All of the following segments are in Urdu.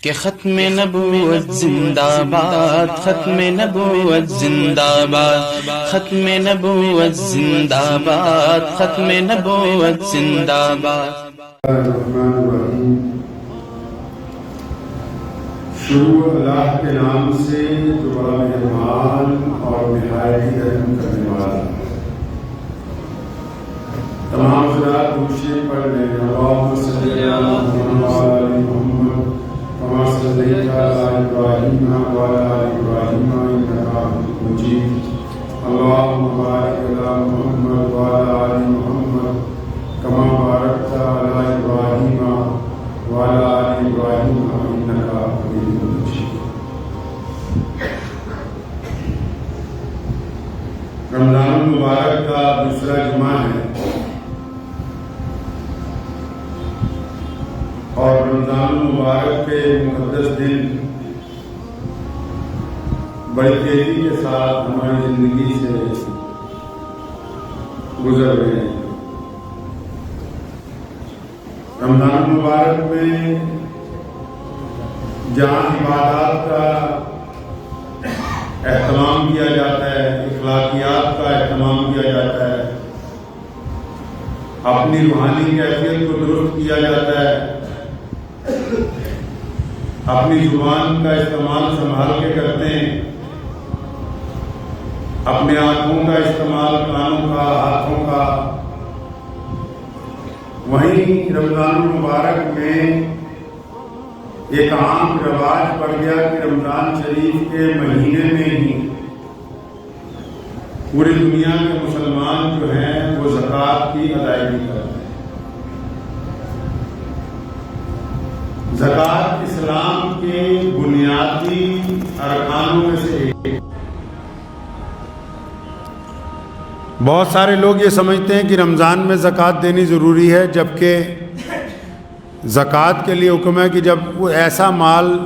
کہ ختم نبوت زندہ باد، ختم نبوت زندہ باد، ختم نبوت زندہ باد، ختم نبوت زندہ باد۔ الرحمن الرحیم۔ شروع اللہ کے نام سے جو بڑا مہربان اور نہایت رحم کرنے والا ہے۔ تمام خیرات دوسرے پر لے اللہم صلی اللہ علیہ محمد کما صلیت علی ابراہیم وعلی آل ابراہیم انک حمید مجید۔ اللہم بارک علی محمد وعلی آل محمد کما بارکت علی ابراہیم وعلی آل ابراہیم انک حمید مجید۔ رمضان المبارک کا دوسرا جمعہ ہے اور رمضان المبارک کے مقدس دن بڑی تیزی کے ساتھ ہماری زندگی سے گزر رہے ہیں۔ رمضان المبارک میں جہاں عبادات کا اہتمام کیا جاتا ہے، اخلاقیات کا اہتمام کیا جاتا ہے، اپنی روحانی کیفیت کو درست کیا جاتا ہے، اپنی زبان کا استعمال سنبھال کے کرتے ہیں، اپنے آنکھوں کا استعمال، کانوں کا، ہاتھوں کا۔ وہیں رمضان المبارک میں ایک عام رواج پڑ گیا کہ رمضان شریف کے مہینے میں ہی پوری دنیا کے مسلمان جو ہیں وہ زکوٰۃ کی ادائیگی کرتے ہیں۔ زکوٰۃ اسلام کے بنیادی ارکانوں میں سے ایک۔ بہت سارے لوگ یہ سمجھتے ہیں کہ رمضان میں زکوٰۃ دینی ضروری ہے، جبکہ زکوٰۃ کے لیے حکم ہے کہ جب وہ ایسا مال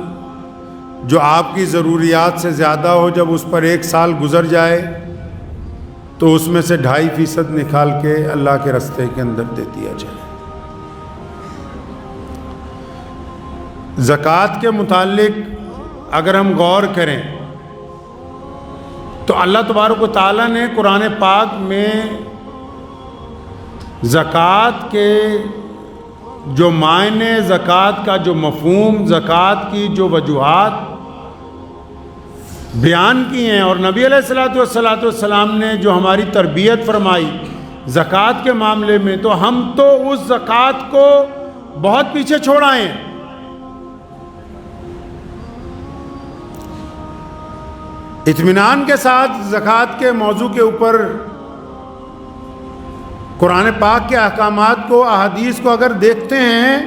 جو آپ کی ضروریات سے زیادہ ہو، جب اس پر 1 سال گزر جائے تو اس میں سے 2.5% نکال کے اللہ کے راستے کے اندر دے دیا جائے۔ زکوٰۃ کے متعلق اگر ہم غور کریں تو اللہ تبارک و تعالیٰ نے قرآن پاک میں زکوٰۃ کے جو معنی، زکوٰۃ کا جو مفہوم، زکوٰۃ کی جو وجوہات بیان کی ہیں، اور نبی علیہ السلام نے جو ہماری تربیت فرمائی زکوٰۃ کے معاملے میں، تو ہم تو اس زکوٰۃ کو بہت پیچھے چھوڑ آئے ہیں۔ اطمینان کے ساتھ زکوٰۃ کے موضوع کے اوپر قرآن پاک کے احکامات کو، احادیث کو اگر دیکھتے ہیں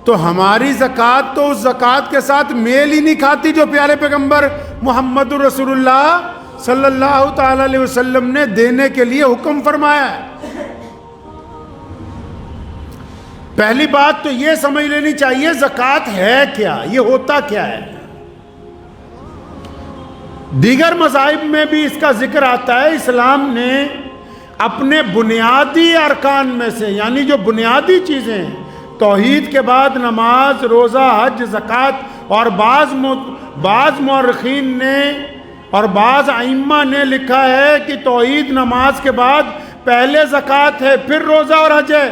تو ہماری زکوٰۃ تو اس زکوٰۃ کے ساتھ میل ہی نہیں کھاتی جو پیارے پیغمبر محمد رسول اللہ صلی اللہ تعالی علیہ وسلم نے دینے کے لیے حکم فرمایا ہے۔ پہلی بات تو یہ سمجھ لینی چاہیے زکوٰۃ ہے کیا، یہ ہوتا کیا ہے۔ دیگر مذاہب میں بھی اس کا ذکر آتا ہے۔ اسلام نے اپنے بنیادی ارکان میں سے، یعنی جو بنیادی چیزیں ہیں، توحید کے بعد نماز، روزہ، حج، زکوٰۃ، اور بعض مورخین نے اور بعض ائمہ نے لکھا ہے کہ توحید نماز کے بعد پہلے زکوٰۃ ہے، پھر روزہ اور حج ہے۔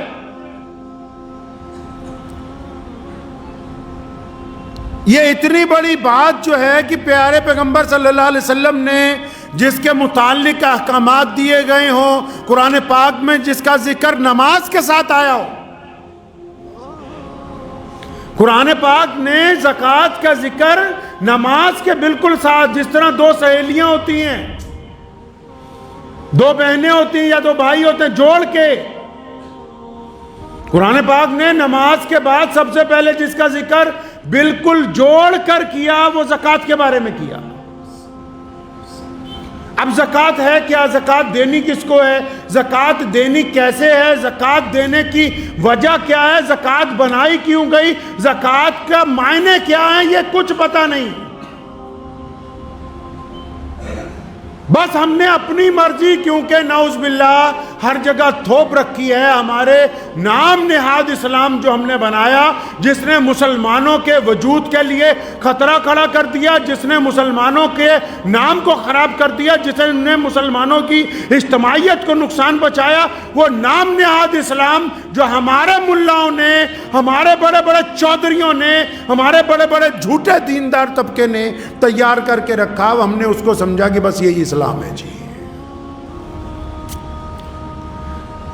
یہ اتنی بڑی بات جو ہے کہ پیارے پیغمبر صلی اللہ علیہ وسلم نے جس کے متعلق احکامات دیے گئے ہوں، قرآن پاک میں جس کا ذکر نماز کے ساتھ آیا ہو، قرآن پاک نے زکوٰۃ کا ذکر نماز کے بالکل ساتھ، جس طرح 2 سہیلیاں ہوتی ہیں، 2 بہنیں ہوتی ہیں یا 2 بھائی ہوتے ہیں، جوڑ کے قرآن پاک نے نماز کے بعد سب سے پہلے جس کا ذکر بالکل جوڑ کر کیا وہ زکوٰۃ کے بارے میں کیا۔ اب زکوٰۃ ہے کیا، زکوٰۃ دینی کس کو ہے، زکوٰۃ دینی کیسے ہے، زکوٰۃ دینے کی وجہ کیا ہے، زکوٰۃ بنائی کیوں گئی، زکوٰۃ کا معنی کیا ہے، یہ کچھ پتہ نہیں۔ بس ہم نے اپنی مرضی، کیونکہ نعوذ باللہ ہر جگہ تھوپ رکھی ہے. ہمارے نام نہاد اسلام جو ہم نے بنایا، جس نے مسلمانوں کے وجود کے لیے خطرہ کھڑا کر دیا، جس نے مسلمانوں کے نام کو خراب کر دیا، جس نے مسلمانوں کی اجتماعیت کو نقصان پہنچایا، وہ نام نہاد اسلام جو ہمارے ملاؤں نے، ہمارے بڑے بڑے چودھریوں نے، ہمارے بڑے بڑے جھوٹے دیندار طبقے نے تیار کر کے رکھا، ہم نے اس کو سمجھا کہ بس یہی اسلام ہے. جی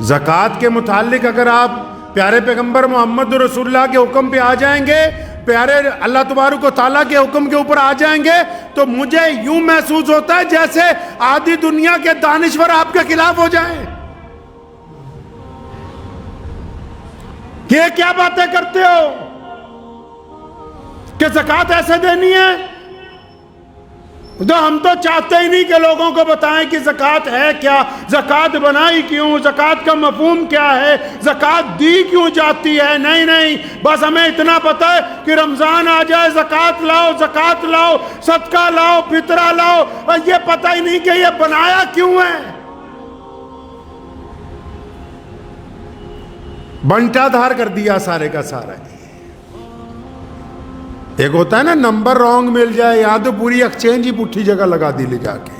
زکوٰۃ کے متعلق اگر آپ پیارے پیغمبر محمد رسول اللہ کے حکم پہ آ جائیں گے، پیارے اللہ تبارک و تعالیٰ کے حکم کے اوپر آ جائیں گے، تو مجھے یوں محسوس ہوتا ہے جیسے آدھی دنیا کے دانشور آپ کے خلاف ہو جائیں. یہ کیا باتیں کرتے ہو کہ زکوٰۃ ایسے دینی ہے؟ تو ہم تو چاہتے ہی نہیں کہ لوگوں کو بتائیں کہ زکوٰۃ ہے کیا، زکوٰۃ بنائی کیوں، زکوٰۃ کا مفہوم کیا ہے، زکوٰۃ دی کیوں جاتی ہے. نہیں، بس ہمیں اتنا پتہ ہے کہ رمضان آ جائے زکوٰۃ لاؤ، زکوٰۃ لاؤ، صدقہ لاؤ، فطرہ لاؤ، اور یہ پتہ ہی نہیں کہ یہ بنایا کیوں ہے. بنٹا دھار کر دیا سارے کا سارا. ایک ہوتا ہے نا نمبر رونگ مل جائے، یا تو پوری ایکسچینج ہی پٹھی جگہ لگا دی لے جا کے.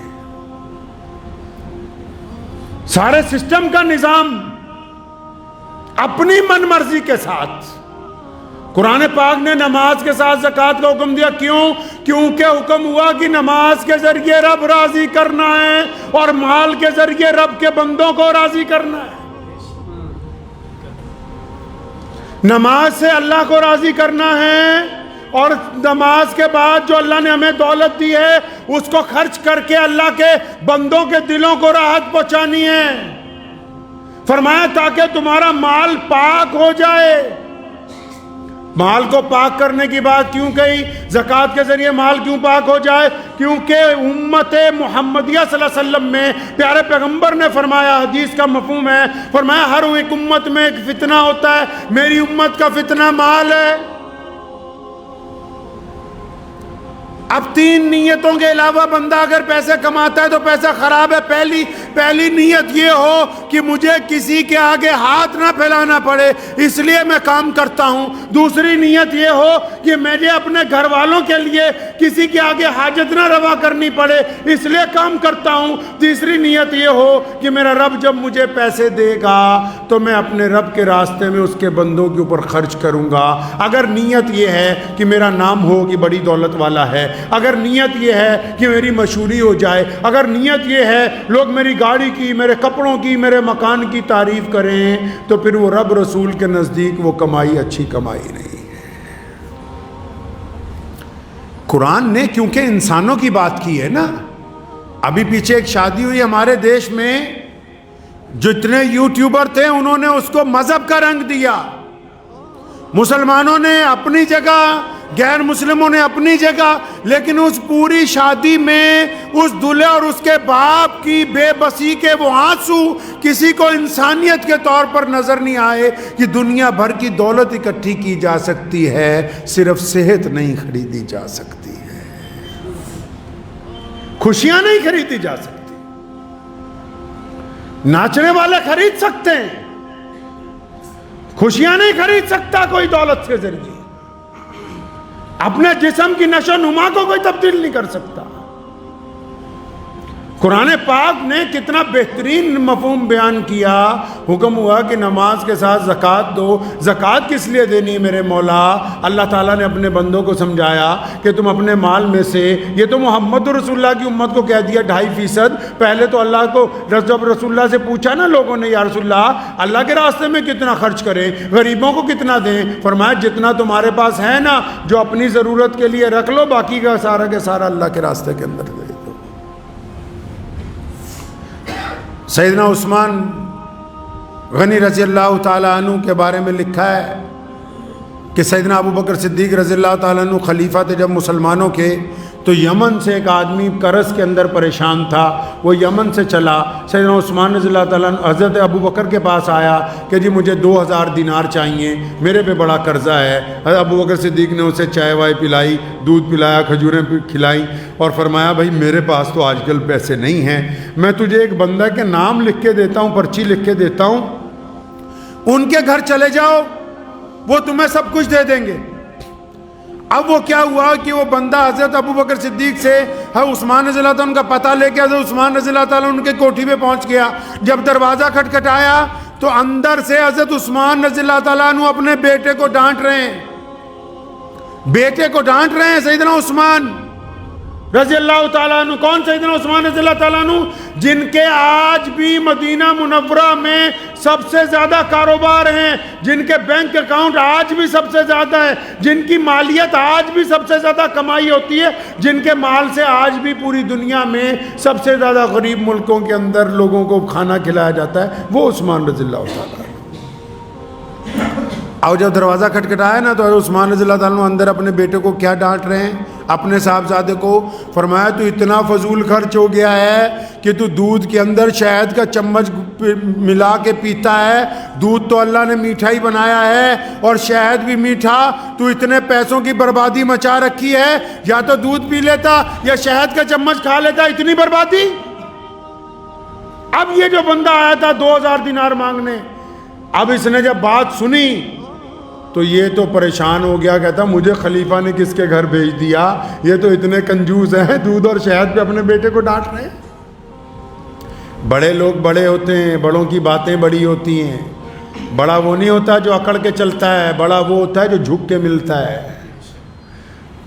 سارے سسٹم کا نظام اپنی من مرضی کے ساتھ. قرآن پاک نے نماز کے ساتھ زکوٰۃ کا حکم دیا. کیوں؟ کیونکہ حکم ہوا کہ نماز کے ذریعے رب راضی کرنا ہے اور مال کے ذریعے رب کے بندوں کو راضی کرنا ہے. نماز سے اللہ کو راضی کرنا ہے، اور نماز کے بعد جو اللہ نے ہمیں دولت دی ہے اس کو خرچ کر کے اللہ کے بندوں کے دلوں کو راحت پہنچانی ہے. فرمایا تاکہ تمہارا مال پاک ہو جائے. مال کو پاک کرنے کی بات کیوں کہی؟ زکوٰۃ کے ذریعے مال کیوں پاک ہو جائے؟ کیونکہ امت محمدیہ صلی اللہ علیہ وسلم میں پیارے پیغمبر نے فرمایا، حدیث کا مفہوم ہے، فرمایا ہر ایک امت میں ایک فتنہ ہوتا ہے، میری امت کا فتنہ مال ہے. اب 3 نیتوں کے علاوہ بندہ اگر پیسے کماتا ہے تو پیسہ خراب ہے. پہلی نیت یہ ہو کہ مجھے کسی کے آگے ہاتھ نہ پھیلانا پڑے، اس لیے میں کام کرتا ہوں. دوسری نیت یہ ہو کہ مجھے اپنے گھر والوں کے لیے کسی کے آگے حاجت نہ روا کرنی پڑے، اس لیے کام کرتا ہوں. تیسری نیت یہ ہو کہ میرا رب جب مجھے پیسے دے گا تو میں اپنے رب کے راستے میں اس کے بندوں کے اوپر خرچ کروں گا. اگر نیت یہ ہے کہ میرا نام ہو کہ بڑی دولت والا ہے، اگر نیت یہ ہے کہ میری مشہوری ہو جائے، اگر نیت یہ ہے لوگ میری گاڑی کی، میرے کپڑوں کی، میرے مکان کی تعریف کریں، تو پھر وہ رب رسول کے نزدیک وہ کمائی اچھی کمائی نہیں ہے. قرآن نے کیونکہ انسانوں کی بات کی ہے نا. ابھی پیچھے ایک شادی ہوئی ہمارے دیش میں، جتنے یوٹیوبر تھے انہوں نے اس کو مذہب کا رنگ دیا. مسلمانوں نے اپنی جگہ، غیر مسلموں نے اپنی جگہ، لیکن اس پوری شادی میں اس دلہے اور اس کے باپ کی بے بسی کے وہ آنسو کسی کو انسانیت کے طور پر نظر نہیں آئے کہ دنیا بھر کی دولت اکٹھی کی جا سکتی ہے، صرف صحت نہیں خریدی جا سکتی ہے، خوشیاں نہیں خریدی جا سکتی. ناچنے والے خرید سکتے ہیں، خوشیاں نہیں خرید سکتا کوئی دولت کے ذریعے. اپنے جسم کی نشو و نما کو کوئی تبدیل نہیں کر سکتا. قرآن پاک نے کتنا بہترین مفہوم بیان کیا. حکم ہوا کہ نماز کے ساتھ زکوٰۃ دو. زکوٰۃ کس لیے دینی میرے مولا؟ اللہ تعالیٰ نے اپنے بندوں کو سمجھایا کہ تم اپنے مال میں سے، یہ تو محمد رسول اللہ کی امت کو کہہ دیا 2.5%. پہلے تو اللہ کو جب رسول اللہ سے پوچھا نا لوگوں نے، یا رسول اللہ کے راستے میں کتنا خرچ کریں، غریبوں کو کتنا دیں؟ فرمایا جتنا تمہارے پاس ہے نا، جو اپنی ضرورت کے لیے رکھ لو، باقی کا سارا اللہ کے راستے کے اندر دے دو. سیدنا عثمان غنی رضی اللہ تعالیٰ عنہ کے بارے میں لکھا ہے کہ سیدنا ابو بکر صدیق رضی اللہ تعالیٰ عنہ خلیفہ تھے جب مسلمانوں کے، تو یمن سے ایک آدمی قرض کے اندر پریشان تھا، وہ یمن سے چلا، سیدنا عثمان رضی اللہ تعالیٰ عنہ حضرت ابو بکر کے پاس آیا کہ جی مجھے 2000 دینار چاہیے، میرے پہ بڑا قرضہ ہے۔ حضرت ابو بکر صدیق نے اسے چائے وائے پلائی، دودھ پلایا، کھجوریں کھلائیں، اور فرمایا بھائی میرے پاس تو آج کل پیسے نہیں ہیں، میں تجھے ایک بندہ کے نام لکھ کے دیتا ہوں، پرچی لکھ کے دیتا ہوں، ان کے گھر چلے جاؤ، وہ تمہیں سب کچھ دے دیں گے۔ اب وہ کیا ہوا کہ وہ بندہ حضرت ابو بکر صدیق سے عثمان رضی اللہ عنہ کا پتہ لے کے حضرت عثمان رضی اللہ تعالیٰ ان کے کوٹھی پہ پہنچ گیا۔ جب دروازہ کھٹکھٹایا تو اندر سے حضرت عثمان رضی اللہ تعالیٰ عنہ اپنے بیٹے کو ڈانٹ رہے ہیں، بیٹے کو ڈانٹ رہے ہیں سیدنا عثمان رضی اللہ تعالیٰ عنہ۔ کون سیدنا عثمان رضی اللہ تعالیٰ عنہ؟ جن کے آج بھی مدینہ منورہ میں سب سے زیادہ کاروبار ہیں، جن کے بینک اکاؤنٹ آج بھی سب سے زیادہ ہے، جن کی مالیت آج بھی سب سے زیادہ کمائی ہوتی ہے، جن کے مال سے آج بھی پوری دنیا میں سب سے زیادہ غریب ملکوں کے اندر لوگوں کو کھانا کھلایا جاتا ہے، وہ عثمان رضی اللہ تعالیٰ عنہ۔ اور جب دروازہ کھٹکھٹایا نا تو عثمان رضی اللہ تعالیٰ عنہ اندر اپنے بیٹے کو کیا ڈانٹ رہے ہیں، اپنے صاحبزادے کو؟ فرمایا تو اتنا فضول خرچ ہو گیا ہے کہ تو دودھ کے اندر شہد کا چمچ ملا کے پیتا ہے، دودھ تو اللہ نے میٹھا ہی بنایا ہے اور شہد بھی میٹھا، تو اتنے پیسوں کی بربادی مچا رکھی ہے، یا تو دودھ پی لیتا یا شہد کا چمچ کھا لیتا، اتنی بربادی۔ اب یہ جو بندہ آیا تھا 2000 دینار مانگنے، اب اس نے جب بات سنی تو یہ تو پریشان ہو گیا، کہتا مجھے خلیفہ نے کس کے گھر بھیج دیا، یہ تو اتنے کنجوس ہیں، دودھ اور شہد پہ اپنے بیٹے کو ڈانٹ رہے ہیں۔ بڑے لوگ بڑے ہوتے ہیں، بڑوں کی باتیں بڑی ہوتی ہیں، بڑا وہ نہیں ہوتا جو اکڑ کے چلتا ہے، بڑا وہ ہوتا ہے جو جھک کے ملتا ہے۔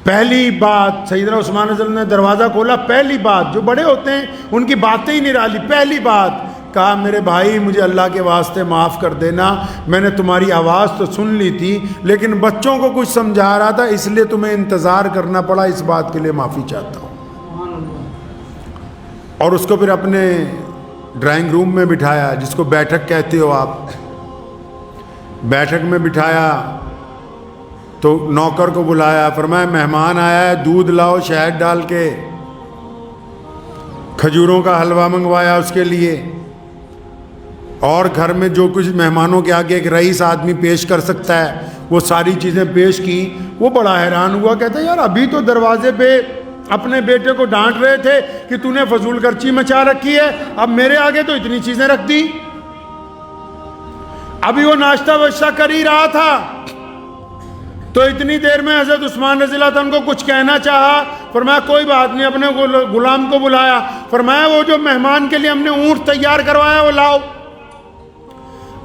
پہلی بات سیدنا عثمان رضی اللہ عنہ نے دروازہ کھولا، پہلی بات، جو بڑے ہوتے ہیں ان کی باتیں ہی نرالی، پہلی بات کہا میرے بھائی مجھے اللہ کے واسطے معاف کر دینا، میں نے تمہاری آواز تو سن لی تھی لیکن بچوں کو کچھ سمجھا رہا تھا، اس لیے تمہیں انتظار کرنا پڑا، اس بات کے لیے معافی چاہتا ہوں۔ اور اس کو پھر اپنے ڈرائنگ روم میں بٹھایا، جس کو بیٹھک کہتے ہو آپ، بیٹھک میں بٹھایا تو نوکر کو بلایا، فرمایا مہمان آیا ہے، دودھ لاؤ شہد ڈال کے، کھجوروں کا حلوہ منگوایا اس کے لیے، اور گھر میں جو کچھ مہمانوں کے آگے ایک رئیس آدمی پیش کر سکتا ہے وہ ساری چیزیں پیش کی۔ وہ بڑا حیران ہوا، کہتا ہے یار ابھی تو دروازے پہ اپنے بیٹے کو ڈانٹ رہے تھے کہ تو نے فضول خرچی مچا رکھی ہے، اب میرے آگے تو اتنی چیزیں رکھ دی۔ ابھی وہ ناشتہ واشتہ کر ہی رہا تھا تو اتنی دیر میں حضرت عثمان رضی اللہ عنہ کو کچھ کہنا چاہا، فرمایا کوئی بات نہیں، اپنے غلام کو بلایا، فرمایا وہ جو مہمان کے لیے ہم نے اونٹ تیار کروایا وہ لاؤ۔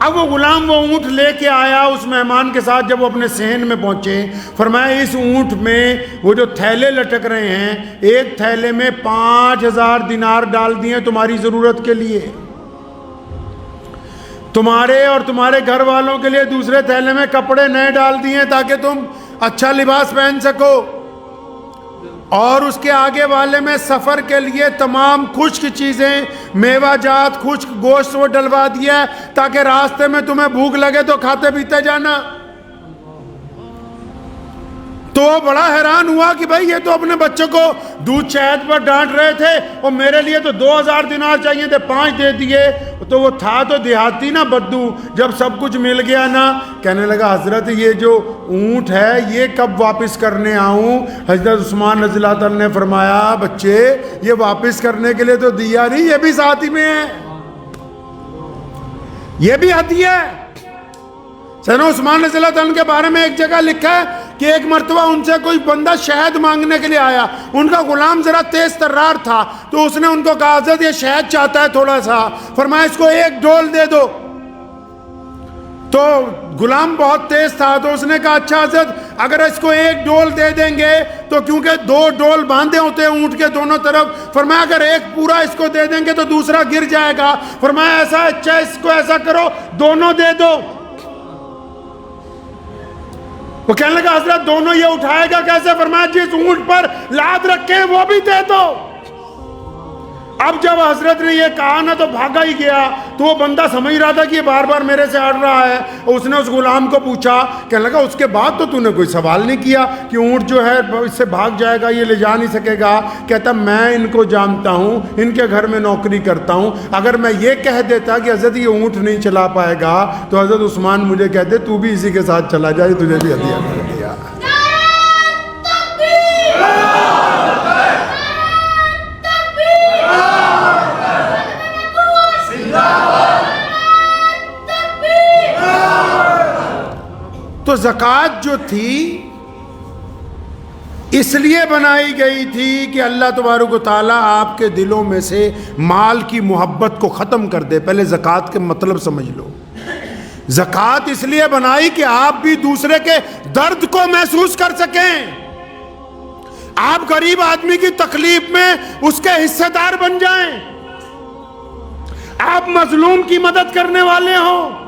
اب وہ غلام وہ اونٹ لے کے آیا اس مہمان کے ساتھ، جب وہ اپنے صحن میں پہنچے فرمایا اس اونٹ میں وہ جو تھیلے لٹک رہے ہیں، ایک تھیلے میں 5000 دینار ڈال دیے تمہاری ضرورت کے لیے، تمہارے اور تمہارے گھر والوں کے لیے دوسرے تھیلے میں کپڑے نئے ڈال دیے تاکہ تم اچھا لباس پہن سکو، اور اس کے آگے والے میں سفر کے لیے تمام خشک چیزیں، میوہ جات، خشک گوشت وہ ڈلوا دیا ہے تاکہ راستے میں تمہیں بھوک لگے تو کھاتے پیتے جانا۔ تو وہ بڑا حیران ہوا کہ بھائی یہ تو اپنے بچوں کو دودھ شہد پر ڈانٹ رہے تھے اور میرے لیے تو 2000 دینار چاہیے تھے، 5 دے دیے۔ تو وہ تھا تو دیہاتی نا بدو، جب سب کچھ مل گیا نا، کہنے لگا حضرت یہ جو اونٹ ہے یہ کب واپس کرنے آؤں؟ حضرت عثمان رضی اللہ عنہ نے فرمایا بچے یہ واپس کرنے کے لیے تو دیا نہیں، یہ بھی ساتھ ہی میں ہے، یہ بھی ہدیہ ہے۔ سیدنا عثمان رضی اللہ عنہ کے بارے میں ایک جگہ لکھا ہے کہ ایک مرتبہ ان سے کوئی بندہ شہد مانگنے کے لیے آیا، ان کا غلام ذرا تیز ترار تھا تو اس نے ان کو کہا حضرت یہ شہد چاہتا ہے تھوڑا سا، فرمایا اس کو 1 ڈول دے دو۔ تو غلام بہت تیز تھا تو اس نے کہا اچھا حضرت اگر اس کو 1 ڈول دے دیں گے تو، کیونکہ 2 ڈول باندھے ہوتے ہیں اونٹ کے دونوں طرف، فرمایا اگر ایک پورا اس کو دے دیں گے تو دوسرا گر جائے گا، فرمایا ایسا اچھا اس کو ایسا کرو دونوں دے دو۔ وہ کہنے لگا حضرت دونوں یہ اٹھائے گا کیسے؟ فرمایا جس اونٹ پر لاد رکھے وہ بھی دے دو۔ اب جب حضرت نے یہ کہا نا تو بھاگا ہی گیا. تو وہ بندہ سمجھ رہا تھا کہ یہ بار بار میرے سے اڑ رہا ہے. اس نے اس غلام کو پوچھا, کہنے لگا اس کے بعد تو نے کوئی سوال نہیں کیا کہ اونٹ جو ہے اس سے بھاگ جائے گا, یہ لے جا نہیں سکے گا. کہتا میں ان کو جانتا ہوں, ان کے گھر میں نوکری کرتا ہوں. اگر میں یہ کہہ دیتا کہ حضرت یہ اونٹ نہیں چلا پائے گا تو حضرت عثمان مجھے کہتے تو بھی اسی کے ساتھ چلا جائے, تجھے بھی ہدیہ کر دیا. تو زکوٰۃ جو تھی اس لیے بنائی گئی تھی کہ اللہ تبارک و تعالیٰ آپ کے دلوں میں سے مال کی محبت کو ختم کر دے. پہلے زکوٰۃ کے مطلب سمجھ لو. زکوٰۃ اس لیے بنائی کہ آپ بھی دوسرے کے درد کو محسوس کر سکیں, آپ غریب آدمی کی تکلیف میں اس کے حصے دار بن جائیں, آپ مظلوم کی مدد کرنے والے ہوں,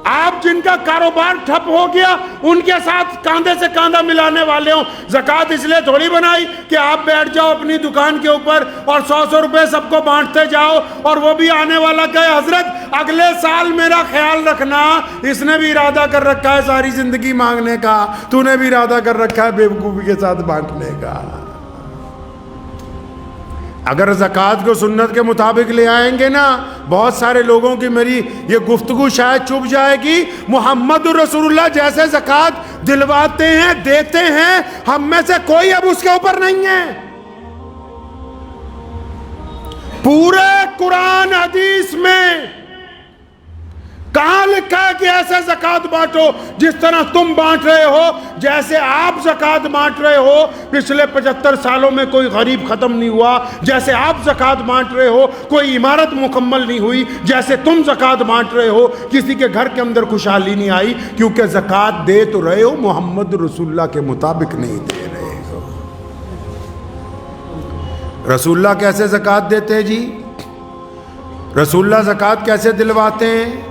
آپ جن کا کاروبار ٹھپ ہو گیا ان کے ساتھ کاندھے سے کاندھا ملانے والے ہوں. زکوٰۃ اس لیے تھوڑی بنائی کہ آپ بیٹھ جاؤ اپنی دکان کے اوپر اور 100 روپے سب کو بانٹتے جاؤ, اور وہ بھی آنے والا کہے حضرت اگلے سال میرا خیال رکھنا, اس نے بھی ارادہ کر رکھا ہے ساری زندگی مانگنے کا, تو نے بھی ارادہ کر رکھا ہے بیوقوفی کے ساتھ بانٹنے کا. اگر زکوٰۃ کو سنت کے مطابق لے آئیں گے نا, بہت سارے لوگوں کی میری یہ گفتگو شاید چپ جائے گی. محمد رسول اللہ جیسے زکوٰۃ دلواتے ہیں, دیتے ہیں, ہم میں سے کوئی اب اس کے اوپر نہیں ہے. پورے قرآن حدیث میں کہاں لکھا ہے کہ ایسے زکوٰۃ بانٹو جس طرح تم بانٹ رہے ہو, جیسے آپ زکوٰۃ بانٹ رہے ہو. پچھلے 75 سالوں میں کوئی غریب ختم نہیں ہوا جیسے آپ زکوٰۃ بانٹ رہے ہو, کوئی عمارت مکمل نہیں ہوئی جیسے تم زکوٰۃ بانٹ رہے ہو, کسی کے گھر کے اندر خوشحالی نہیں آئی, کیونکہ زکوٰۃ دے تو رہے ہو محمد رسول اللہ کے مطابق نہیں دے رہے ہو. رسول اللہ کیسے زکوٰۃ دیتے جی؟ رسول اللہ زکوٰۃ کیسے دلواتے ہیں؟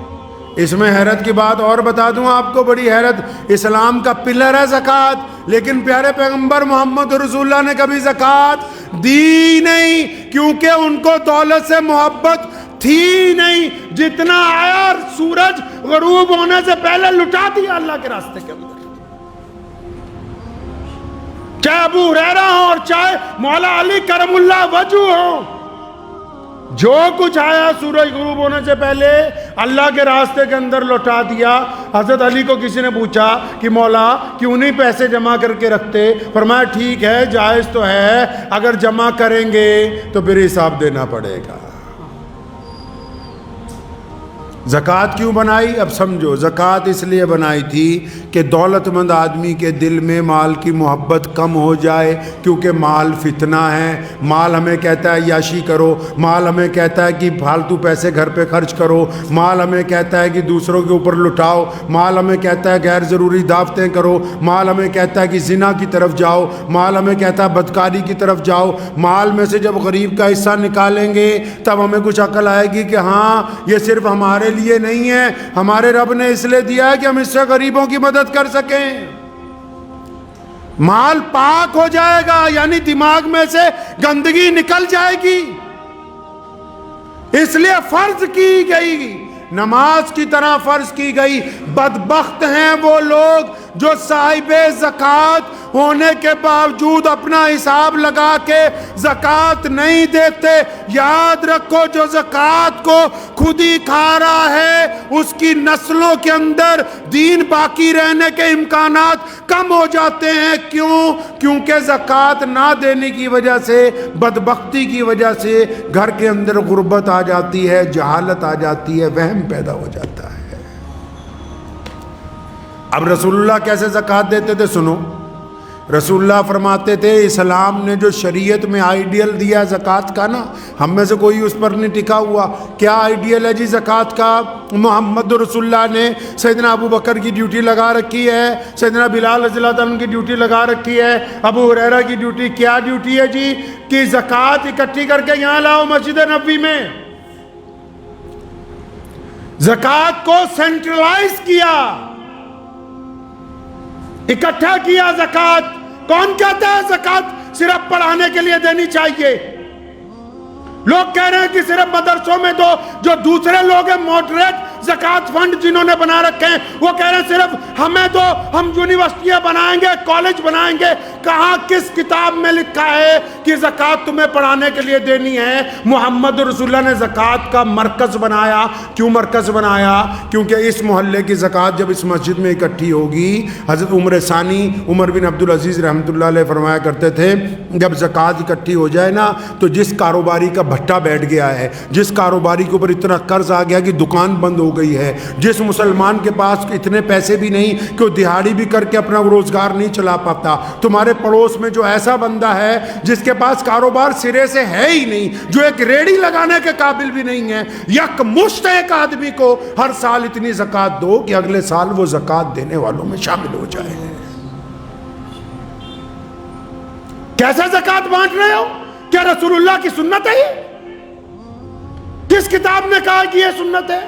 اس میں حیرت کی بات اور بتا دوں آپ کو, بڑی حیرت. اسلام کا پلر ہے زکوٰۃ, لیکن پیارے پیغمبر محمد رسول اللہ نے کبھی زکوٰۃ دی نہیں, کیونکہ ان کو دولت سے محبت تھی نہیں. جتنا آیا سورج غروب ہونے سے پہلے لٹا دیا اللہ کے راستے کے اندر, چاہے ابو ہریرہ ہو اور چاہے مولا علی کرم اللہ وجہ ہو, جو کچھ آیا سورج غروب ہونے سے پہلے اللہ کے راستے کے اندر لوٹا دیا. حضرت علی کو کسی نے پوچھا کہ مولا کیوں نہیں پیسے جمع کر کے رکھتے؟ فرمایا ٹھیک ہے جائز تو ہے, اگر جمع کریں گے تو پھر حساب دینا پڑے گا. زکوٰۃ کیوں بنائی؟ اب سمجھو. زکوٰۃ اس لیے بنائی تھی کہ دولت مند آدمی کے دل میں مال کی محبت کم ہو جائے, کیونکہ مال فتنہ ہے. مال ہمیں کہتا ہے عیاشی کرو, مال ہمیں کہتا ہے کہ فالتو پیسے گھر پہ خرچ کرو, مال ہمیں کہتا ہے کہ دوسروں کے اوپر لٹاؤ, مال ہمیں کہتا ہے غیر ضروری دعوتیں کرو, مال ہمیں کہتا ہے کہ زنا کی طرف جاؤ, مال ہمیں کہتا ہے بدکاری کی طرف جاؤ. مال میں سے جب غریب کا حصہ نکالیں گے تب ہمیں کچھ عقل آئے گی کہ ہاں یہ صرف ہمارے لیے نہیں ہے, ہمارے رب نے اس لیے دیا ہے کہ ہم اس سے غریبوں کی مدد کر سکیں. مال پاک ہو جائے گا, یعنی دماغ میں سے گندگی نکل جائے گی. اس لیے فرض کی گئی, نماز کی طرح فرض کی گئی. بدبخت ہیں وہ لوگ جو صاحب زکوٰۃ ہونے کے باوجود اپنا حساب لگا کے زکوٰۃ نہیں دیتے. یاد رکھو جو زکوٰۃ کو خود ہی کھا رہا ہے اس کی نسلوں کے اندر دین باقی رہنے کے امکانات کم ہو جاتے ہیں. کیوں؟ کیونکہ زکوٰۃ نہ دینے کی وجہ سے, بدبختی کی وجہ سے گھر کے اندر غربت آ جاتی ہے, جہالت آ جاتی ہے, وہم پیدا ہو جاتا ہے. اب رسول اللہ کیسے زکوٰۃ دیتے تھے سنو. رسول اللہ فرماتے تھے اسلام نے جو شریعت میں آئیڈیل دیا زکوٰۃ کا نا, ہم میں سے کوئی اس پر نہیں ٹکا ہوا. کیا آئیڈیل ہے جی زکوٰۃ کا؟ محمد رسول اللہ نے سیدنا ابو بکر کی ڈیوٹی لگا رکھی ہے, سیدنا بلال رضی اللہ عنہ کی ڈیوٹی لگا رکھی ہے, ابو ہریرہ کی ڈیوٹی. کیا ڈیوٹی ہے جی؟ کہ زکوٰۃ اکٹھی کر کے یہاں لاؤ مسجد نبوی میں. زکوٰۃ کو سینٹرلائز کیا, اکٹھا کیا زکوٰۃ. کون کہتا ہے زکوٰۃ صرف پڑھانے کے لیے دینی چاہیے؟ لوگ کہہ رہے ہیں کہ صرف مدرسوں میں دو. جو دوسرے لوگ ہیں ماڈریٹ زکوٰۃ فنڈ جنہوں نے بنا رکھے ہیں, وہ کہہ رہے ہیں صرف ہمیں دو, ہم یونیورسٹیاں بنائیں گے, کالج بنائیں گے. کہاں کس کتاب میں لکھا ہے کہ زکوٰۃ تمہیں پڑھانے کے لیے دینی ہے؟ محمد رسول اللہ نے زکوٰۃ کا مرکز بنایا. کیوں مرکز بنایا؟ کیونکہ اس محلے کی زکوٰۃ جب اس مسجد میں اکٹھی ہوگی, حضرت عمر ثانی عمر بن عبدالعزیز رحمۃ اللہ علیہ فرمایا کرتے تھے, جب زکوٰۃ اکٹھی ہو جائے نا تو جس کاروباری کا بھٹا بیٹھ گیا ہے, جس کاروباری کے اوپر اتنا قرض آ گیا کہ دکان بند ہو گئی ہے, جس مسلمان کے پاس اتنے پیسے بھی نہیں کہ وہ دہاڑی بھی کر کے اپنا روزگار نہیں چلا پاتا, تمہارے پڑوس میں جو ایسا بندہ ہے جس کے پاس کاروبار سرے سے ہے ہی نہیں, جو ایک ریڑھی لگانے کے قابل بھی نہیں ہے, یک مشت ایک آدمی کو ہر سال اتنی زکوٰۃ دو کہ اگلے سال وہ زکوٰۃ دینے والوں میں شامل ہو جائے. کیسے زکوٰۃ بانٹ رہے ہو؟ کیا رسول اللہ کی سنت ہے یہ؟ کس کتاب نے کہا کہ یہ سنت ہے؟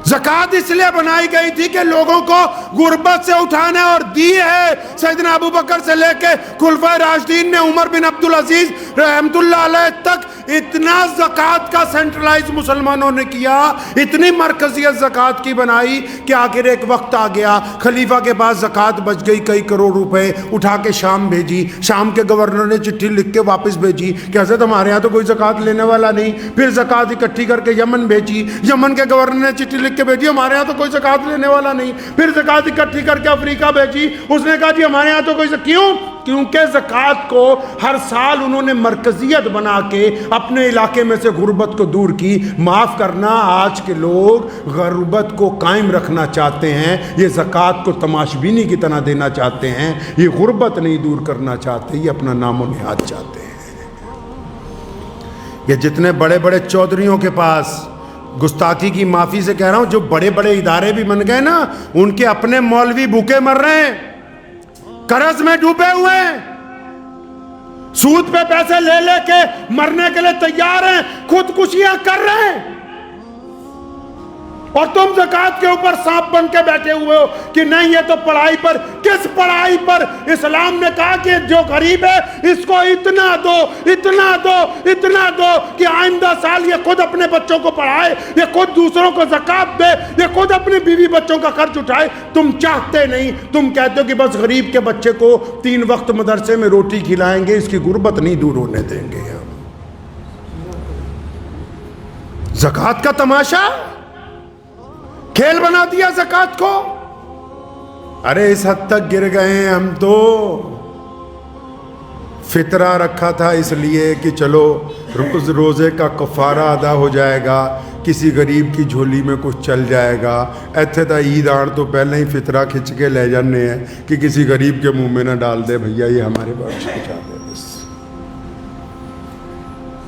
زکوٰۃ اس لیے بنائی گئی تھی کہ لوگوں کو غربت سے اٹھانے, اور دی ہے سیدنا ابو بکر سے لے کے خلفائے راشدین نے, عمر بن عبدالعزیز رحمۃ اللہ علیہ تک اتنا زکوٰۃ کا سینٹرلائز مسلمانوں نے کیا, اتنی مرکزیت زکوٰۃ کی بنائی کہ آخر ایک وقت آ گیا خلیفہ کے پاس زکوٰۃ بچ گئی, کئی کروڑ روپے اٹھا کے شام بھیجی. شام کے گورنر نے چٹھی لکھ کے واپس بھیجی کہ حضرت ہمارے یہاں تو کوئی زکوٰۃ لینے والا نہیں. پھر زکوٰۃ اکٹھی کر کے یمن بھیجی, یمن کے گورنر نے چٹھی لکھ کے بھیجی ہمارے یہاں تو کوئی زکوٰۃ لینے والا نہیں. پھر زکوٰۃ اکٹھی کر کے افریقہ بھیجی, اس نے کہا جی ہمارے یہاں تو کوئی کیوں؟ کیونکہ زکوٰۃ کو ہر سال انہوں نے مرکزیت بنا کے اپنے علاقے میں سے غربت کو دور کی. معاف کرنا, آج کے لوگ غربت کو قائم رکھنا چاہتے ہیں, یہ زکوٰۃ کو تماشبینی کی طرح دینا چاہتے ہیں. یہ غربت نہیں دور کرنا چاہتے, یہ اپنا نام و نہاد چاہتے ہیں. یہ جتنے بڑے بڑے چودھریوں کے پاس, گستاخی کی معافی سے کہہ رہا ہوں, جو بڑے بڑے ادارے بھی بن گئے نا, ان کے اپنے مولوی بھوکے مر رہے ہیں, قرض میں ڈوبے ہوئے ہیں, سود پہ پیسے لے لے کے مرنے کے لیے تیار ہیں, خودکشیاں کر رہے ہیں. اور تم زکوٰۃ کے اوپر سانپ بن کے بیٹھے ہوئے ہو کہ نہیں یہ تو پڑھائی پر. کس پڑھائی پر؟ اسلام نے کہا کہ جو غریب ہے اس کو اتنا دو, اتنا دو, اتنا دو کہ آئندہ سال یہ خود اپنے بچوں کو پڑھائے, یہ خود دوسروں کو زکوٰۃ دے, یہ خود اپنے بیوی بچوں کا خرچ اٹھائے. تم چاہتے نہیں, تم کہتے ہو کہ بس غریب کے بچے کو 3 وقت مدرسے میں روٹی کھلائیں گے, اس کی غربت نہیں دور ہونے دیں گے. زکوٰۃ کا تماشا کھیل بنا دیا زکوٰۃ کو. ارے اس حد تک گر گئے ہیں ہم تو. فطرہ رکھا تھا اس لیے کہ چلو روزے کا کفارہ ادا ہو جائے گا, کسی غریب کی جھولی میں کچھ چل جائے گا. ایتھے تا عید آن تو پہلے ہی فطرہ کھچ کے لے جانے ہیں کہ کسی غریب کے منہ میں نہ ڈال دے, بھیا یہ ہمارے بخش پہنچا دے بس.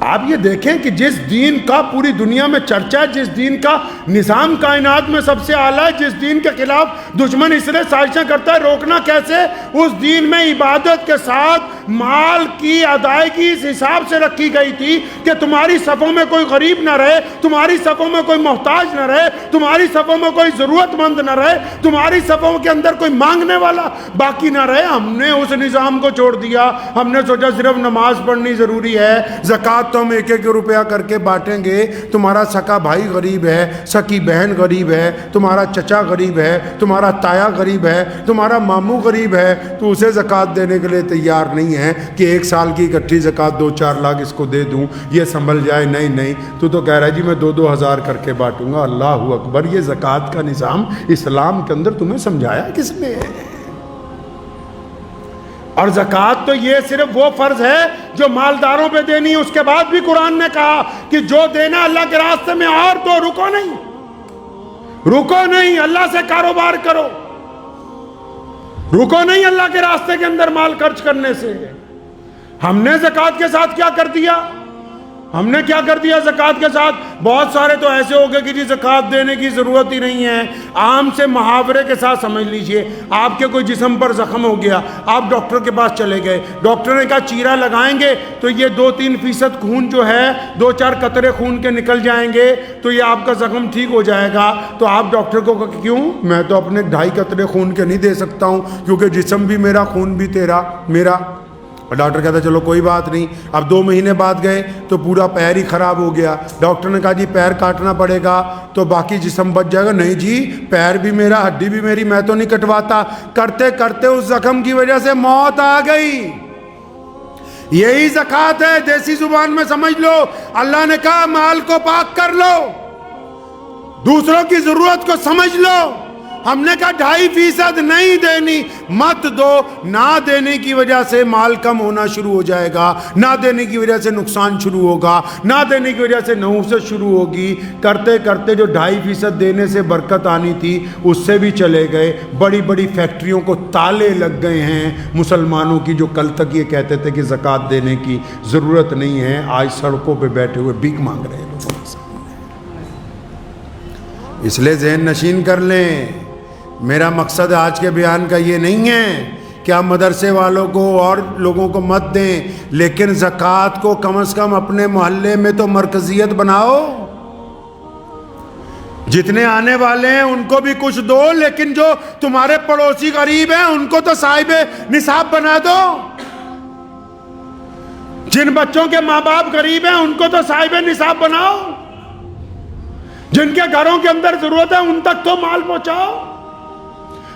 آپ یہ دیکھیں کہ جس دین کا پوری دنیا میں چرچا ہے, جس دین کا نظام کائنات میں سب سے اعلیٰ ہے, جس دین کے خلاف دشمن اس لیے سازشیں کرتا ہے, روکنا کیسے؟ اس دین میں عبادت کے ساتھ مال کی ادائیگی اس حساب سے رکھی گئی تھی کہ تمہاری صفوں میں کوئی غریب نہ رہے, تمہاری صفوں میں کوئی محتاج نہ رہے, تمہاری صفوں میں کوئی ضرورت مند نہ رہے, تمہاری صفوں کے اندر کوئی مانگنے والا باقی نہ رہے. ہم نے اس نظام کو چھوڑ دیا. ہم نے سوچا صرف نماز پڑھنی ضروری ہے, زکوٰۃ تو ہم 1-1 روپیہ کر کے بانٹیں گے. تمہارا سکا بھائی غریب ہے, سکی بہن غریب ہے, تمہارا چچا غریب ہے, تمہارا تایا غریب ہے, تمہارا ماموں غریب ہے, تو اسے زکوٰۃ دینے کے لیے تیار نہیں ہے کہ 1 سال کی اکٹھی زکوٰۃ 2-4 لاکھ اس کو دے دوں, یہ سنبھل جائے. نہیں, تو کہہ رہا ہے جی میں 2-2 ہزار کر کے بانٹوں گا. اللہ اکبر. یہ زکوٰۃ کا نظام اسلام کے اندر تمہیں سمجھایا کس نے؟ اور زکوٰۃ تو یہ صرف وہ فرض ہے جو مالداروں پہ دینی ہے. اس کے بعد بھی قرآن نے کہا کہ جو دینا اللہ کے راستے میں اور دو, رکو نہیں, اللہ سے کاروبار کرو, رکو نہیں اللہ کے راستے کے اندر مال خرچ کرنے سے. ہم نے زکوٰۃ کے ساتھ کیا کر دیا؟ ہم نے کیا کر دیا زکوٰۃ کے ساتھ؟ بہت سارے تو ایسے ہو گئے کہ جی زکوٰۃ دینے کی ضرورت ہی نہیں ہے. عام سے محاورے کے ساتھ سمجھ لیجئے, آپ کے کوئی جسم پر زخم ہو گیا, آپ ڈاکٹر کے پاس چلے گئے, ڈاکٹر نے کہا چیرا لگائیں گے تو یہ 2-3% خون جو ہے 2-4 قطرے خون کے نکل جائیں گے تو یہ آپ کا زخم ٹھیک ہو جائے گا. تو آپ ڈاکٹر کو کہا کیوں؟ میں تو اپنے 2.5 قطرے خون کے نہیں دے سکتا ہوں کیونکہ جسم بھی میرا, خون بھی میرا. اور ڈاکٹر کہتا چلو کوئی بات نہیں. اب 2 مہینے بعد گئے تو پورا پیر ہی خراب ہو گیا. ڈاکٹر نے کہا جی پیر کاٹنا پڑے گا تو باقی جسم بچ جائے گا. نہیں جی پیر بھی میرا, ہڈی بھی میری, میں تو نہیں کٹواتا. کرتے کرتے اس زخم کی وجہ سے موت آ گئی. یہی زکوٰۃ ہے. دیسی زبان میں سمجھ لو, اللہ نے کہا مال کو پاک کر لو, دوسروں کی ضرورت کو سمجھ لو. ہم نے کہا 2.5% نہیں دینی, مت دو. نہ دینے کی وجہ سے مال کم ہونا شروع ہو جائے گا, نہ دینے کی وجہ سے نقصان شروع ہوگا, نہ دینے کی وجہ سے نحوست شروع ہوگی. کرتے کرتے جو 2.5% دینے سے برکت آنی تھی اس سے بھی چلے گئے. بڑی بڑی فیکٹریوں کو تالے لگ گئے ہیں مسلمانوں کی, جو کل تک یہ کہتے تھے کہ زکوٰۃ دینے کی ضرورت نہیں ہے, آج سڑکوں پہ بیٹھے ہوئے بھیک مانگ رہے ہیں لوگوں کے سامنے. اس لیے ذہن نشین کر لیں. میرا مقصد آج کے بیان کا یہ نہیں ہے کہ آپ مدرسے والوں کو اور لوگوں کو مت دیں, لیکن زکوٰۃ کو کم از کم اپنے محلے میں تو مرکزیت بناؤ. جتنے آنے والے ہیں ان کو بھی کچھ دو, لیکن جو تمہارے پڑوسی غریب ہیں ان کو تو صاحب نصاب بنا دو. جن بچوں کے ماں باپ غریب ہیں ان کو تو صاحب نصاب بناؤ. جن کے گھروں کے اندر ضرورت ہے ان تک تو مال پہنچاؤ.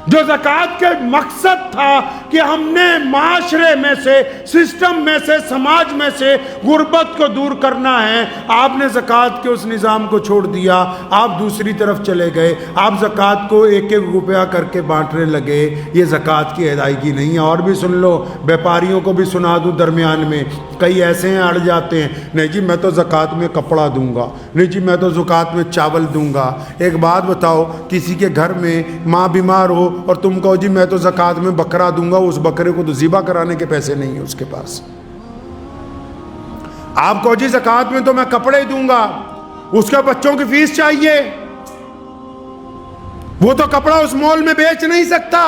جو زکوٰۃ کے مقصد تھا کہ ہم نے معاشرے میں سے, سسٹم میں سے, سماج میں سے غربت کو دور کرنا ہے, آپ نے زکوٰۃ کے اس نظام کو چھوڑ دیا. آپ دوسری طرف چلے گئے, آپ زکوٰۃ کو 1-1 روپیہ کر کے بانٹنے لگے. یہ زکوٰۃ کی ادائیگی نہیں ہے. اور بھی سن لو, بیپاریوں کو بھی سنا دوں درمیان میں. کئی ایسے ہیں اڑ جاتے ہیں, نہیں جی میں تو زکوٰۃ میں کپڑا دوں گا, نہیں جی میں تو زکوٰۃ میں چاول دوں گا. ایک بات بتاؤ, کسی کے گھر میں ماں بیمار ہو اور تم کہو جی میں تو زکوٰۃ میں بکرا دوں گا, اس بکرے کو تو ذبح کرانے کے پیسے نہیں ہیں اس کے پاس. آپ کہو جی زکوٰۃ میں تو میں کپڑے دوں گا, اس کے بچوں کی فیس چاہیے, وہ تو کپڑا اس مال میں بیچ نہیں سکتا.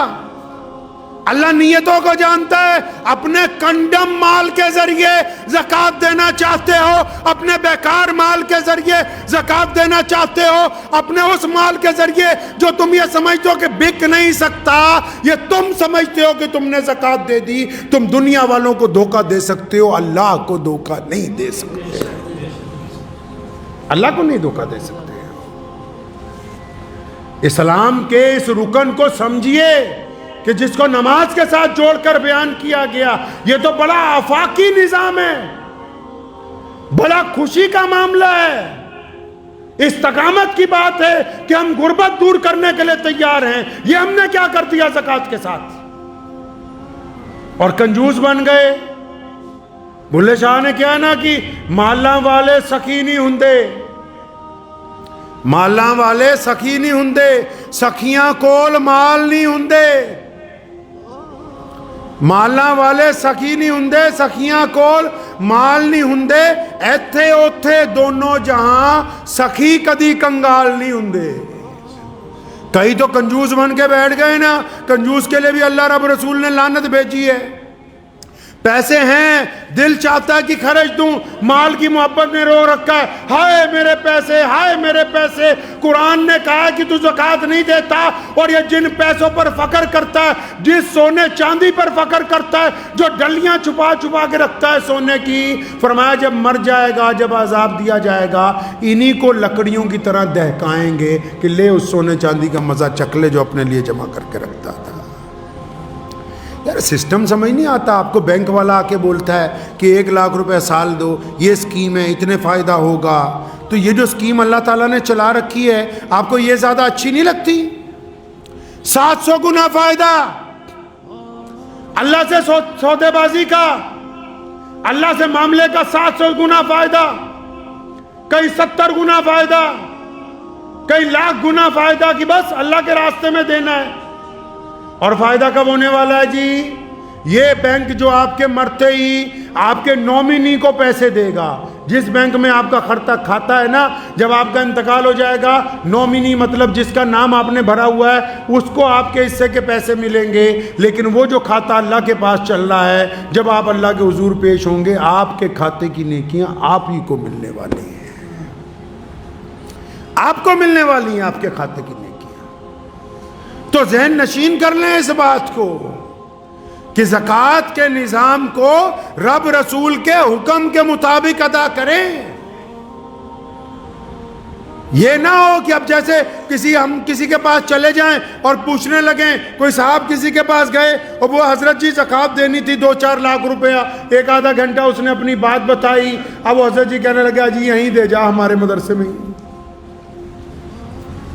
اللہ نیتوں کو جانتا ہے. اپنے کنڈم مال کے ذریعے زکوٰۃ دینا چاہتے ہو, اپنے بیکار مال کے ذریعے زکوٰۃ دینا چاہتے ہو, اپنے اس مال کے ذریعے جو تم یہ سمجھتے ہو کہ بک نہیں سکتا, یہ تم سمجھتے ہو کہ تم نے زکوٰۃ دے دی. تم دنیا والوں کو دھوکہ دے سکتے ہو, اللہ کو دھوکہ نہیں دے سکتے. اللہ کو نہیں دھوکہ دے سکتے. اسلام کے اس رکن کو سمجھیے کہ جس کو نماز کے ساتھ جوڑ کر بیان کیا گیا. یہ تو بڑا آفاقی نظام ہے, بڑا خوشی کا معاملہ ہے, استقامت کی بات ہے کہ ہم غربت دور کرنے کے لیے تیار ہیں. یہ ہم نے کیا کر دیا زکوٰۃ کے ساتھ, اور کنجوس بن گئے. بھلے شاہ نے کیا نا کہ مالاں والے سخی نہیں ہوندے, مالاں والے سخی نہیں ہوندے, سخیاں کول مال نہیں ہوندے. مالاں والے سخی نہیں ہوندے, سخیاں کول مال نہیں ہوندے. ایتھے اوتھے دونوں جہاں سخی کدی کنگال نہیں ہوندے. کئی تو کنجوس بن کے بیٹھ گئے نا. کنجوس کے لیے بھی اللہ رب رسول نے لعنت بھیجی ہے. پیسے ہیں, دل چاہتا ہے کہ خرچ دوں, مال کی محبت نے رو رکھا ہے, ہائے میرے پیسے, ہائے میرے پیسے. قرآن نے کہا ہے کہ تو زکوٰۃ نہیں دیتا, اور یہ جن پیسوں پر فخر کرتا ہے, جس سونے چاندی پر فخر کرتا ہے, جو ڈلیاں چھپا چھپا کے رکھتا ہے سونے کی, فرمایا جب مر جائے گا, جب عذاب دیا جائے گا, انہی کو لکڑیوں کی طرح دہکائیں گے کہ لے اس سونے چاندی کا مزہ چکھ لے جو اپنے لیے جمع کر کے رکھتا تھا. یار سسٹم سمجھ نہیں آتا. آپ کو بینک والا آ کے بولتا ہے کہ 1 لاکھ روپے سال دو, یہ اسکیم ہے, اتنے فائدہ ہوگا. تو یہ جو اسکیم اللہ تعالیٰ نے چلا رکھی ہے, آپ کو یہ زیادہ اچھی نہیں لگتی؟ 700 گنا فائدہ اللہ سے سودے بازی کا, اللہ سے معاملے کا 700 گنا فائدہ, کئی 70 گنا فائدہ, کئی لاکھ گنا فائدہ کہ بس اللہ کے راستے میں دینا ہے. اور فائدہ کب ہونے والا ہے جی؟ یہ بینک جو آپ کے مرتے ہی آپ کے نومینی کو پیسے دے گا. جس بینک میں آپ کا کھاتا ہے نا, جب آپ کا انتقال ہو جائے گا, نومینی مطلب جس کا نام آپ نے بھرا ہوا ہے, اس کو آپ کے حصے کے پیسے ملیں گے. لیکن وہ جو کھاتا اللہ کے پاس چل رہا ہے, جب آپ اللہ کے حضور پیش ہوں گے, آپ کے کھاتے کی نیکیاں آپ ہی کو ملنے والی ہیں, آپ کو ملنے والی ہیں آپ کے کھاتے کی نیکیاں. تو ذہن نشین کر لیں اس بات کو کہ زکوٰۃ کے نظام کو رب رسول کے حکم کے مطابق ادا کریں. یہ نہ ہو کہ اب جیسے ہم کسی کے پاس چلے جائیں اور پوچھنے لگیں, کوئی صاحب کسی کے پاس گئے اور وہ حضرت جی زکوٰۃ دینی تھی 2-4 لاکھ روپیہ, ایک آدھا گھنٹہ اس نے اپنی بات بتائی, اب وہ حضرت جی کہنے لگا جی یہیں دے جا ہمارے مدرسے میں.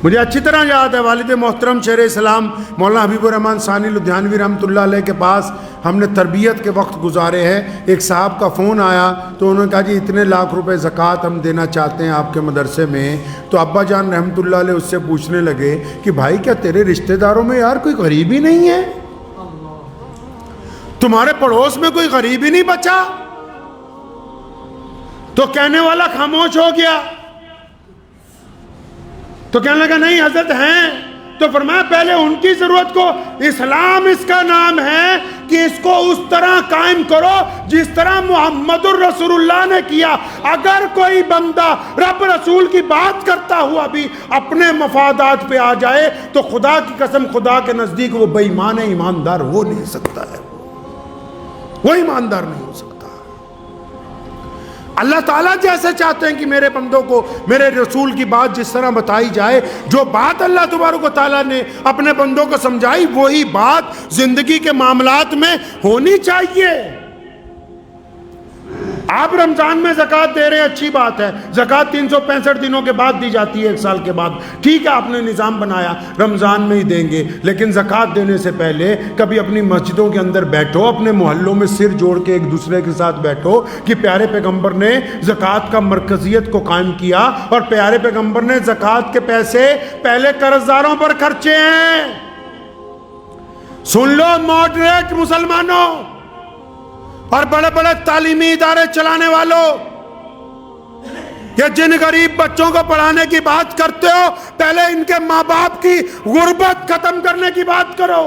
مجھے اچھی طرح یاد ہے والد محترم شیر اسلام مولانا حبیب الرحمن ثانی لدھیانوی رحمۃ اللہ علیہ کے پاس ہم نے تربیت کے وقت گزارے ہیں. ایک صاحب کا فون آیا تو انہوں نے کہا جی اتنے لاکھ روپے زکوٰۃ ہم دینا چاہتے ہیں آپ کے مدرسے میں. تو ابا جان رحمۃ اللہ علیہ اس سے پوچھنے لگے کہ بھائی کیا تیرے رشتہ داروں میں یار کوئی غریب ہی نہیں ہے؟ تمہارے پڑوس میں کوئی غریب ہی نہیں بچا؟ تو کہنے والا خاموش ہو گیا. تو کہنے لگا نہیں حضرت ہیں. تو فرمایا پہلے ان کی ضرورت کو, اسلام اس کا نام ہے کہ اس کو اس طرح قائم کرو جس طرح محمد الرسول اللہ نے کیا. اگر کوئی بندہ رب رسول کی بات کرتا ہوا بھی اپنے مفادات پہ آ جائے تو خدا کی قسم خدا کے نزدیک وہ بے ایمان ہے, ایماندار ہو نہیں سکتا ہے, وہ ایماندار نہیں ہو سکتا. اللہ تعالیٰ جیسے چاہتے ہیں کہ میرے بندوں کو میرے رسول کی بات جس طرح بتائی جائے, جو بات اللہ تبارک و تعالیٰ نے اپنے بندوں کو سمجھائی وہی بات زندگی کے معاملات میں ہونی چاہیے. آپ رمضان میں زکوٰۃ دے رہے ہیں, اچھی بات ہے. زکوٰۃ 365 دنوں کے بعد دی جاتی ہے, 1 سال کے بعد. ٹھیک ہے آپ نے نظام بنایا رمضان میں ہی دیں گے, لیکن زکوٰۃ دینے سے پہلے کبھی اپنی مسجدوں کے اندر بیٹھو, اپنے محلوں میں سر جوڑ کے ایک دوسرے کے ساتھ بیٹھو کہ پیارے پیغمبر نے زکوٰۃ کا مرکزیت کو قائم کیا اور پیارے پیغمبر نے زکوٰۃ کے پیسے پہلے قرض داروں پر خرچے ہیں. سن لو ماڈریٹ مسلمانوں اور بڑے بڑے تعلیمی ادارے چلانے والوں, کہ جن غریب بچوں کو پڑھانے کی بات کرتے ہو پہلے ان کے ماں باپ کی غربت ختم کرنے کی بات کرو.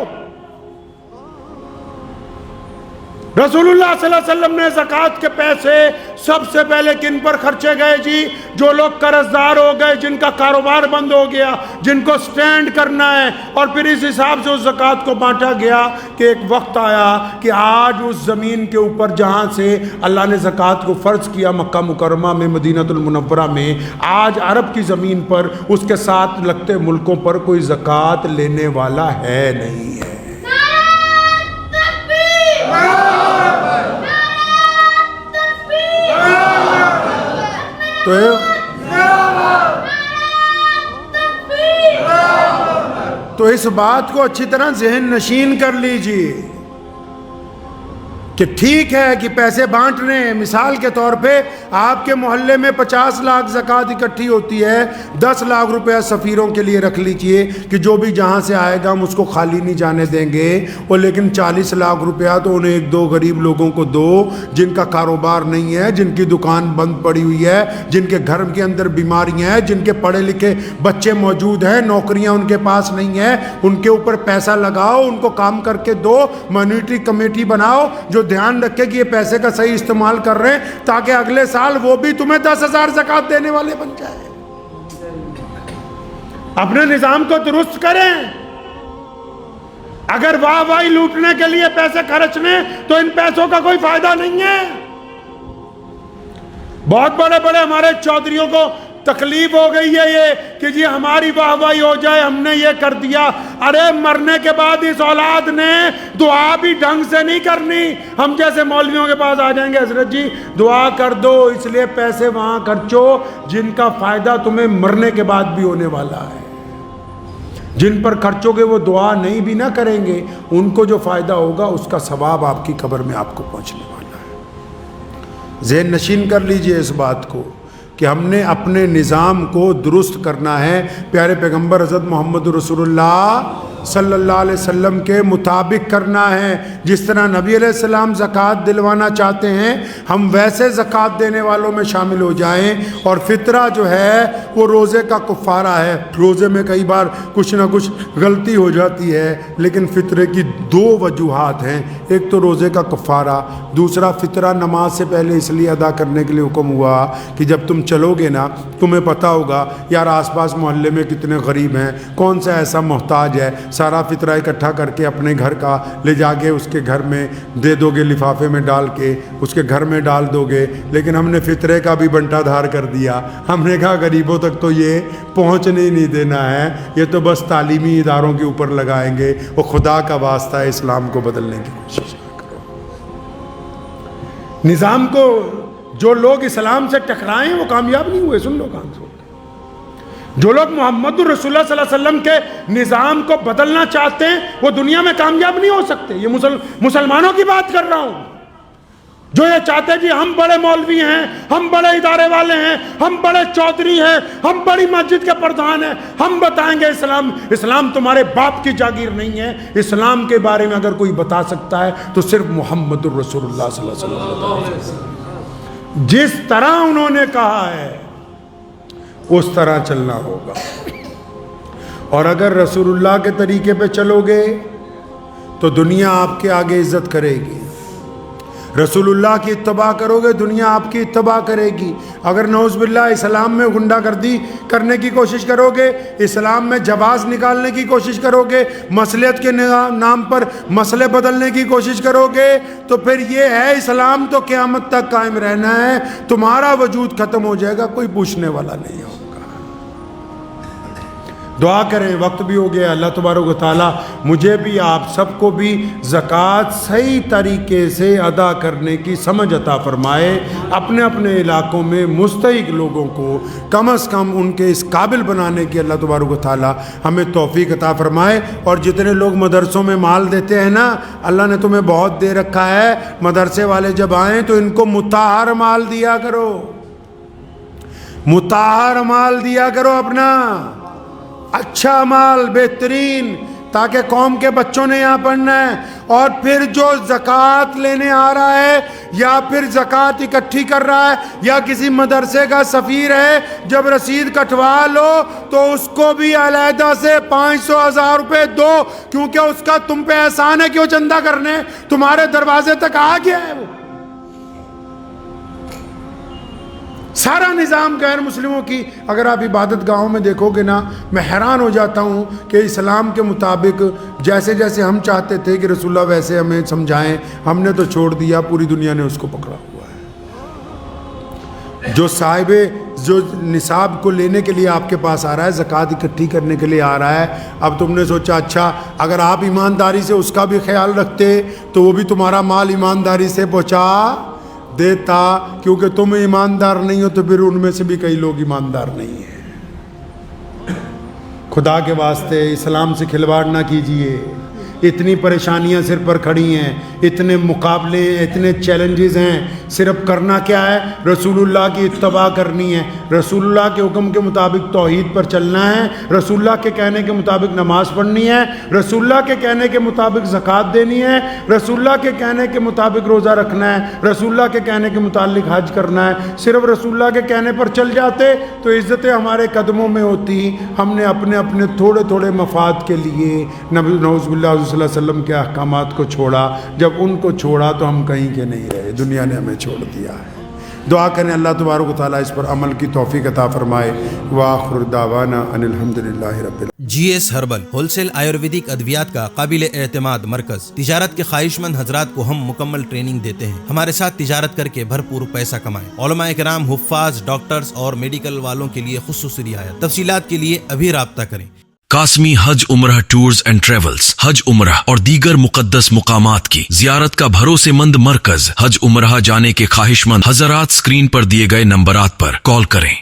رسول اللہ صلی اللہ علیہ وسلم نے زکوٰۃ کے پیسے سب سے پہلے کن پر خرچے گئے جی؟ جو لوگ قرض دار ہو گئے, جن کا کاروبار بند ہو گیا, جن کو سٹینڈ کرنا ہے. اور پھر اس حساب سے اس زکوٰۃ کو بانٹا گیا کہ ایک وقت آیا کہ آج اس زمین کے اوپر جہاں سے اللہ نے زکوٰۃ کو فرض کیا مکہ مکرمہ میں, مدینہ المنورہ میں, آج عرب کی زمین پر اس کے ساتھ لگتے ملکوں پر کوئی زکوٰۃ لینے والا ہے نہیں ہے. تو اس بات کو اچھی طرح ذہن نشین کر لیجئے کہ ٹھیک ہے کہ پیسے بانٹ رہے ہیں. مثال کے طور پہ آپ کے محلے میں 50 لاکھ زکوٰۃ اکٹھی ہوتی ہے, 10 لاکھ روپیہ سفیروں کے لیے رکھ لیجئے کہ جو بھی جہاں سے آئے گا ہم اس کو خالی نہیں جانے دیں گے. اور لیکن 40 لاکھ روپیہ تو انہیں 1-2 غریب لوگوں کو دو جن کا کاروبار نہیں ہے, جن کی دکان بند پڑی ہوئی ہے, جن کے گھر کے اندر بیماریاں ہیں, جن کے پڑھے لکھے بچے موجود ہیں, نوکریاں ان کے پاس نہیں ہیں. ان کے اوپر پیسہ لگاؤ, ان کو کام کر کے دو, مانیٹری کمیٹی بناؤ جو دھیان رکھے کہ یہ پیسے کا صحیح استعمال کر رہے ہیں تاکہ اگلے سال وہ بھی تمہیں 10,000 زکوٰۃ دینے والے بن جائے. اپنے نظام کو درست کریں. اگر واہ واہی لوٹنے کے لیے پیسے خرچنے تو ان پیسوں کا کوئی فائدہ نہیں ہے. بہت بڑے بڑے ہمارے چودھریوں کو تکلیف ہو گئی ہے یہ کہ جی ہماری واہ واہی ہو جائے, ہم نے یہ کر دیا. ارے مرنے کے بعد اس اولاد نے دعا بھی ڈھنگ سے نہیں کرنی. ہم جیسے مولویوں کے پاس آ جائیں گے حضرت جی دعا کر دو, اس لیے پیسے وہاں خرچو جن کا فائدہ تمہیں مرنے کے بعد بھی ہونے والا ہے. جن پر خرچو گے وہ دعا نہیں بھی نہ کریں گے, ان کو جو فائدہ ہوگا اس کا ثواب آپ کی قبر میں آپ کو پہنچنے والا ہے. ذہن نشین کر لیجئے اس بات کو کہ ہم نے اپنے نظام کو درست کرنا ہے, پیارے پیغمبر حضرت محمد رسول اللہ صلی اللہ علیہ وسلم کے مطابق کرنا ہے. جس طرح نبی علیہ السلام زکوٰۃ دلوانا چاہتے ہیں ہم ویسے زکوٰۃ دینے والوں میں شامل ہو جائیں. اور فطرہ جو ہے وہ روزے کا کفارہ ہے. روزے میں کئی بار کچھ نہ کچھ غلطی ہو جاتی ہے, لیکن فطرے کی 2 وجوہات ہیں. ایک تو روزے کا کفارہ, دوسرا فطرہ نماز سے پہلے اس لیے ادا کرنے کے لیے حکم ہوا کہ جب تم چلو گے نا تمہیں پتہ ہوگا یار آس پاس محلے میں کتنے غریب ہیں, کون سا ایسا محتاج ہے, سارا فطرہ اکٹھا کر کے اپنے گھر کا لے جا کے اس کے گھر میں دے دو گے، لفافے میں ڈال کے اس کے گھر میں ڈال دو گے، لیکن ہم نے فطرے کا بھی بنٹا دھار کر دیا. ہم نے کہا غریبوں تک تو یہ پہنچنے ہی نہیں دینا ہے، یہ تو بس تعلیمی اداروں کے اوپر لگائیں گے. وہ خدا کا واسطہ ہے، اسلام کو بدلنے کی کوشش کرو. نظام کو جو لوگ اسلام سے ٹکرائے ہیں وہ کامیاب نہیں ہوئے. سن لو کام سے، جو لوگ محمد الرسول اللہ صلی اللہ علیہ وسلم کے نظام کو بدلنا چاہتے ہیں وہ دنیا میں کامیاب نہیں ہو سکتے. یہ مسلمانوں کی بات کر رہا ہوں، جو یہ چاہتے ہیں جی ہم بڑے مولوی ہیں، ہم بڑے ادارے والے ہیں، ہم بڑے چودھری ہیں، ہم بڑی مسجد کے پردھان ہیں، ہم بتائیں گے اسلام تمہارے باپ کی جاگیر نہیں ہے. اسلام کے بارے میں اگر کوئی بتا سکتا ہے تو صرف محمد الرسول اللہ صلی اللہ علیہ وسلم. جس طرح انہوں نے کہا ہے اس طرح چلنا ہوگا. اور اگر رسول اللہ کے طریقے پہ چلو گے تو دنیا آپ کے آگے عزت کرے گی. رسول اللہ کی اتباع کرو گے دنیا آپ کی اتباع کرے گی. اگر نعوذ باللہ اسلام میں غنڈہ گردی کرنے کی کوشش کرو گے، اسلام میں جواز نکالنے کی کوشش کرو گے، مصلحت کے نام پر مسئلے بدلنے کی کوشش کرو گے، تو پھر یہ ہے اسلام تو قیامت تک قائم رہنا ہے. تمہارا وجود ختم ہو جائے گا، کوئی پوچھنے والا نہیں ہوگا. دعا کریں، وقت بھی ہو گیا. اللہ تبارک و تعالیٰ مجھے بھی آپ سب کو بھی زکوٰۃ صحیح طریقے سے ادا کرنے کی سمجھ عطا فرمائے. اپنے اپنے علاقوں میں مستحق لوگوں کو کم از کم ان کے اس قابل بنانے کی اللہ تبارک و تعالیٰ ہمیں توفیق عطا فرمائے. اور جتنے لوگ مدرسوں میں مال دیتے ہیں نا، اللہ نے تمہیں بہت دے رکھا ہے. مدرسے والے جب آئیں تو ان کو مطہر مال دیا کرو، مطہر مال دیا کرو، اپنا اچھا مال، بہترین، تاکہ قوم کے بچوں نے یہاں پڑھنا ہے. اور پھر جو زکوٰۃ لینے آ رہا ہے یا پھر زکوٰۃ اکٹھی کر رہا ہے یا کسی مدرسے کا سفیر ہے، جب رسید کٹوا لو تو اس کو بھی علیحدہ سے 500,000 روپے دو، کیونکہ اس کا تم پہ احسان ہے کہ وہ چندہ کرنے تمہارے دروازے تک آ گیا ہے. وہ سارا نظام غیر مسلموں کی. اگر آپ عبادت گاہوں میں دیکھو گے نا، میں حیران ہو جاتا ہوں کہ اسلام کے مطابق جیسے جیسے ہم چاہتے تھے کہ رسول اللہ ویسے ہمیں سمجھائیں، ہم نے تو چھوڑ دیا، پوری دنیا نے اس کو پکڑا ہوا ہے. جو صاحب جو نصاب کو لینے کے لیے آپ کے پاس آ رہا ہے، زکوٰۃ اکٹھی کرنے کے لیے آ رہا ہے، اب تم نے سوچا اچھا اگر آپ ایمانداری سے اس کا بھی خیال رکھتے تو وہ بھی تمہارا مال ایمانداری سے پہنچا دیتا. کیونکہ تم ایماندار نہیں ہو تو پھر ان میں سے بھی کئی لوگ ایماندار نہیں ہیں. خدا کے واسطے اسلام سے کھلواڑ نہ کیجئے. اتنی پریشانیاں سر پر کھڑی ہیں، اتنے مقابلے ہیں، اتنے چیلنجز ہیں. صرف کرنا کیا ہے؟ رسول اللہ کی اتباع کرنی ہے، رسول اللہ کے حکم کے مطابق توحید پر چلنا ہے، رسول اللہ کے کہنے کے مطابق نماز پڑھنی ہے، رسول اللہ کے کہنے کے مطابق زکوٰۃ دینی ہے، رسول اللہ کے کہنے کے مطابق روزہ رکھنا ہے، رسول اللہ کے کہنے کے متعلق حج کرنا ہے. صرف رسول اللہ کے کہنے پر چل جاتے تو عزتیں ہمارے قدموں میں ہوتی. ہم نے اپنے اپنے تھوڑے تھوڑے مفاد کے لیے نعوذ باللہ صلی اللہ علیہ وسلم کے احکامات کو چھوڑا. جب ان کو چھوڑا تو ہم کہیں کے نہیں رہے، دنیا نے ہمیں چھوڑ دیا ہے. دعا کریں اللہ تبارک و تعالیٰ اس پر عمل کی توفیق عطا فرمائے. وآخر دعوانا ان الحمدللہ رب العالمین. GS herbal wholesale Ayurvedic ادویات کا قابل اعتماد مرکز. تجارت کے خواہش مند حضرات کو ہم مکمل ٹریننگ دیتے ہیں. ہمارے ساتھ تجارت کر کے بھرپور پیسہ کمائیں. علماء کرام، حفاظ، ڈاکٹرز اور میڈیکل والوں کے لیے خصوصی رعایت. تفصیلات کے لیے ابھی رابطہ کریں. قاسمی حج عمرہ ٹورز اینڈ ٹریولز حج عمرہ اور دیگر مقدس مقامات کی زیارت کا بھروسے مند مرکز. حج عمرہ جانے کے خواہش مند حضرات اسکرین پر دیے گئے نمبرات پر کال کریں.